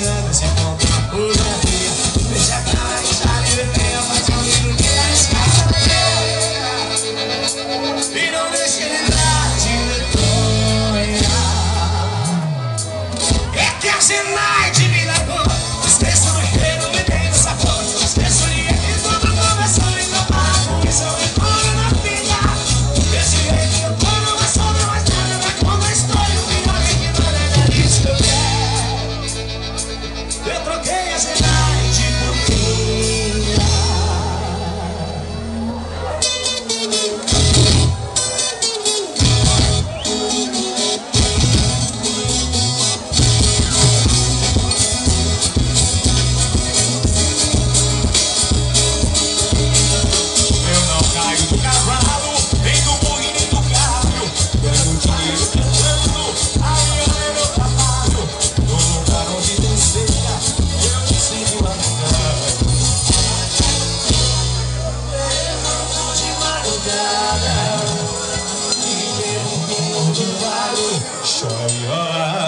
chegando esse ponto, hoje é dia. Deixa a cara que está me bebendo, faz comigo que a escada e não deixe ele dar de vergonha. É que a Zenaide me largou, esqueça do cheiro e nem do sabor, esqueça o dia que tudo começou e não para com isso, eu recorro na vida. Desse jeito eu tô numa sombra, mas nada vai contar a história, o pior é que nada é isso que eu quero. Eu troquei a Zenaide por Kinga. Eu não caio do cavalo, nem do burro nem do carro. Ganho dinheiro cantando, aí é meu trabalho. No lugar onde tem seca, eu sigo a lugar. De madrugada, e ver um pingo de vale, chora e ora.